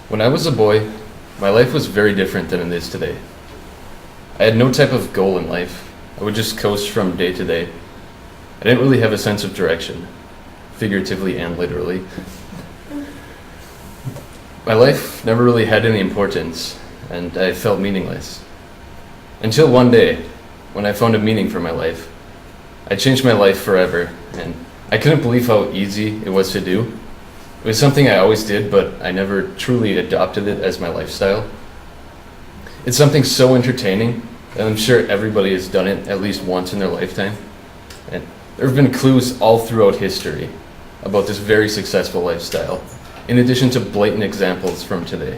When I was a boy, my life was very different than it is today. I had no type of goal in life. I would just coast from day to day. I didn't really have a sense of direction, figuratively and literally. My life never really had any importance, and I felt meaningless. Until one day, when I found a meaning for my life. I changed my life forever, and I couldn't believe how easy it was to do. It was something I always did, but I never truly adopted it as my lifestyle. It's something so entertaining, and I'm sure everybody has done it at least once in their lifetime. And there have been clues all throughout history about this very successful lifestyle, in addition to blatant examples from today.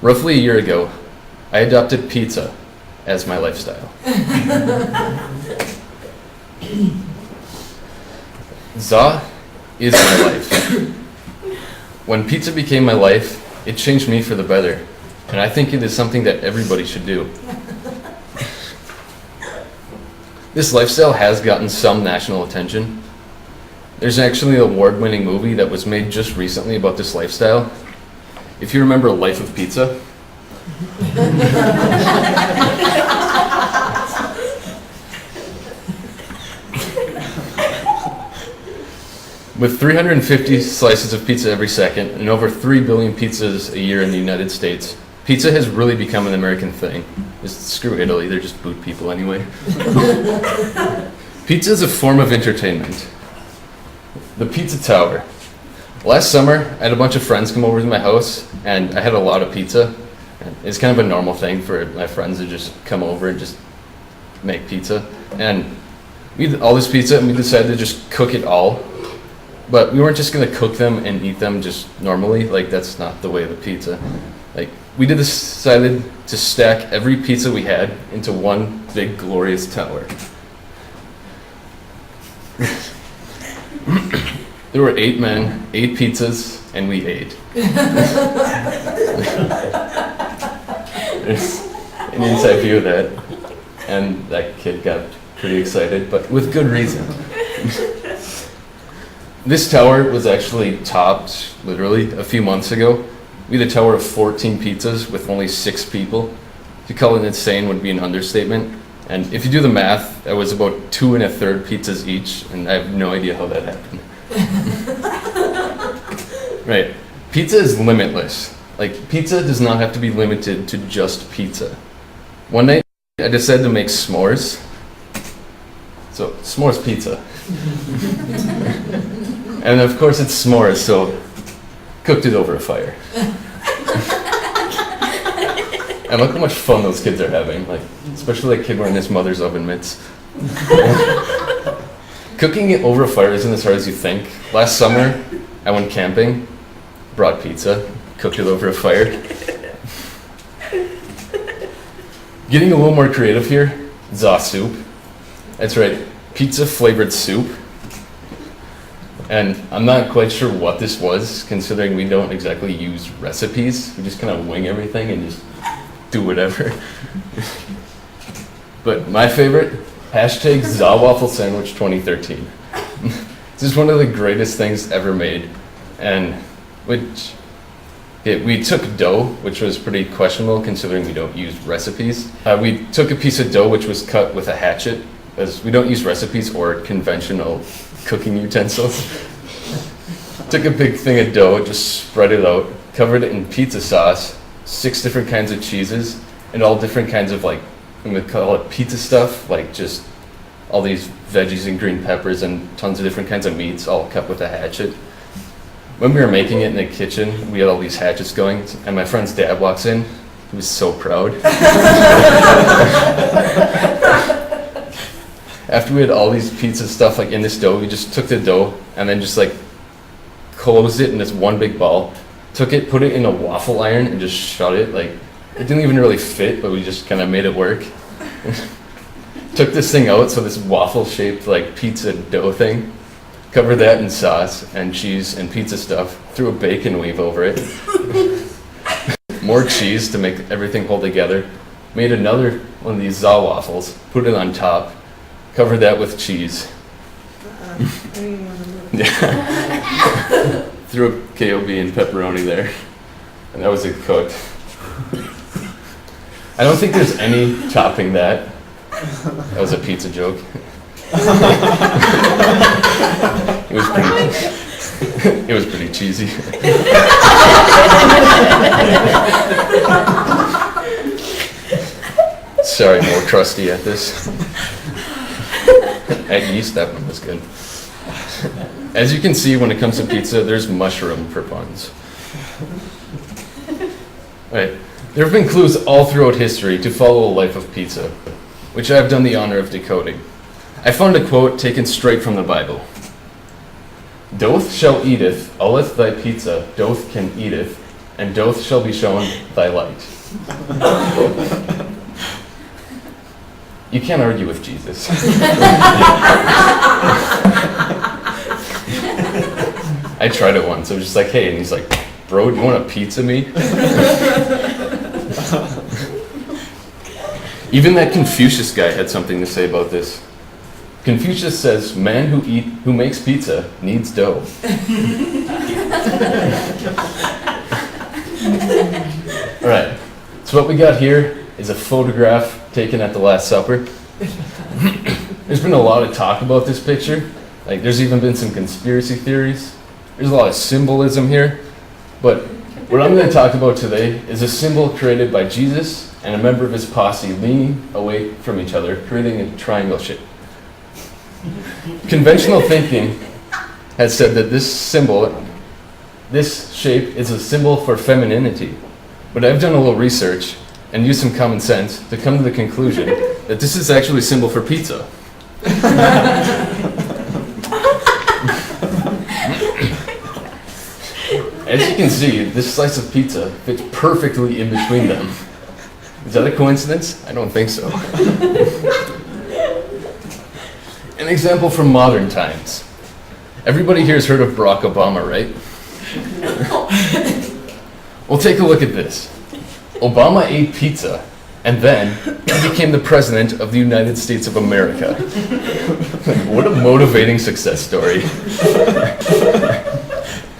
Roughly a year ago, I adopted pizza as my lifestyle. Za is my life. When pizza became my life, it changed me for the better, and I think it is something that everybody should do. This lifestyle has gotten some national attention. There's actually an award-winning movie that was made just recently about this lifestyle. If you remember Life of Pizza. With 350 slices of pizza every second and over 3 billion pizzas a year in the United States, pizza has really become an American thing. Just screw Italy, they're just boot people anyway. Pizza is a form of entertainment. The Pizza Tower. Last summer, I had a bunch of friends come over to my house, and I had a lot of pizza. It's kind of a normal thing for my friends to just come over and just make pizza. And we had all this pizza, and we decided to just cook it all. But we weren't just gonna cook them and eat them just normally. Like, that's not the way of the pizza. Like, we decided to stack every pizza we had into one big glorious tower. There were 8 men, 8 pizzas, and we ate. There's an inside view of that, and that kid got pretty excited, but with good reason. This tower was actually topped, literally, a few months ago. We had a tower of 14 pizzas with only 6 people. To call it insane would be an understatement. And if you do the math, that was about 2 1/3 pizzas each, and I have no idea how that happened. Right. Pizza is limitless. Like, pizza does not have to be limited to just pizza. One night, I decided to make s'mores. So, s'mores pizza. And of course it's s'mores, so cooked it over a fire. And look how much fun those kids are having, like, especially that kid wearing his mother's oven mitts. Cooking it over a fire isn't as hard as you think. Last summer, I went camping, brought pizza, cooked it over a fire. Getting a little more creative here, za soup. That's right, pizza flavored soup. And I'm not quite sure what this was, considering we don't exactly use recipes. We just kind of wing everything and just do whatever. But my favorite, hashtag Zawaffle Sandwich 2013. This is one of the greatest things ever made. And we took dough, which was pretty questionable considering we don't use recipes. We took a piece of dough which was cut with a hatchet, as we don't use recipes or conventional cooking utensils. Took a big thing of dough, just spread it out, covered it in pizza sauce, 6 different kinds of cheeses, and all different kinds of, like, I'm gonna call it pizza stuff, like just all these veggies and green peppers and tons of different kinds of meats, all cut with a hatchet. When we were making it in the kitchen, we had all these hatchets going, and my friend's dad walks in. He was so proud. After we had all these pizza stuff like in this dough, we just took the dough and then just like closed it in this one big ball, took it, put it in a waffle iron and just shut it. Like, it didn't even really fit, but we just kind of made it work. Took this thing out, so this waffle shaped like pizza dough thing, covered that in sauce and cheese and pizza stuff, threw a bacon weave over it, more cheese to make everything hold together, made another one of these za waffles, put it on top, covered that with cheese. I don't even want to move. Yeah. threw a KOB and pepperoni there, and that was it cooked. I don't think there's any topping that. That was a pizza joke. It was pretty cheesy. Sorry, more crusty at this. At yeast, that one was good. As you can see, when it comes to pizza, there's mushroom for buns. Right. There have been clues all throughout history to follow a life of pizza, which I have done the honor of decoding. I found a quote taken straight from the Bible. Doth shall eateth, ulleth thy pizza, doth can eateth, and doth shall be shown thy light. You can't argue with Jesus. I tried it once. I was just like, hey, and he's like, bro, do you want a pizza me? Even that Confucius guy had something to say about this. Confucius says, man who makes pizza needs dough. All right, so what we got here is a photograph taken at the Last Supper. There's been a lot of talk about this picture. Like, there's even been some conspiracy theories. There's a lot of symbolism here. But what I'm going to talk about today is a symbol created by Jesus and a member of his posse leaning away from each other, creating a triangle shape. Conventional thinking has said that this shape is a symbol for femininity. But I've done a little research and used some common sense to come to the conclusion that this is actually a symbol for pizza. As you can see, this slice of pizza fits perfectly in between them. Is that a coincidence? I don't think so. An example from modern times. Everybody here has heard of Barack Obama, right? Well, take a look at this. Obama ate pizza, and then he became the president of the United States of America. What a motivating success story.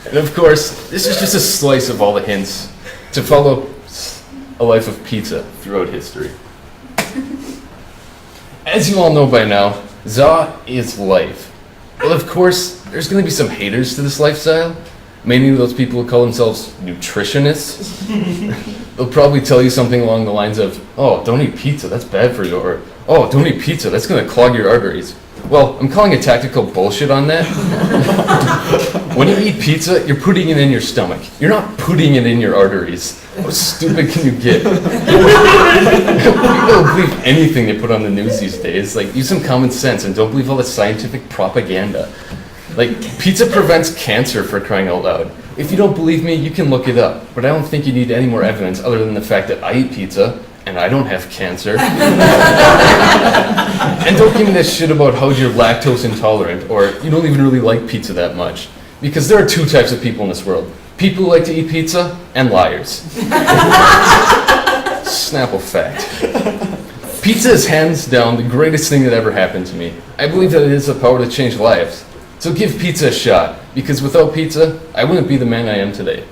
And of course, this is just a slice of all the hints to follow a life of pizza throughout history. As you all know by now, za is life. Well, of course, there's going to be some haters to this lifestyle. Mainly those people who call themselves nutritionists. They'll probably tell you something along the lines of, oh, don't eat pizza, that's bad for you, or, oh, don't eat pizza, that's going to clog your arteries. Well, I'm calling a tactical bullshit on that. When you eat pizza, you're putting it in your stomach. You're not putting it in your arteries. How stupid can you get? People don't believe anything they put on the news these days. Like, use some common sense and don't believe all the scientific propaganda. Like, pizza prevents cancer, for crying out loud. If you don't believe me, you can look it up. But I don't think you need any more evidence other than the fact that I eat pizza and I don't have cancer. And don't give me this shit about how you're lactose intolerant or you don't even really like pizza that much. Because there are two types of people in this world. People who like to eat pizza and liars. Snapple fact. Pizza is hands down the greatest thing that ever happened to me. I believe that it has the power to change lives. So give pizza a shot, because without pizza, I wouldn't be the man I am today.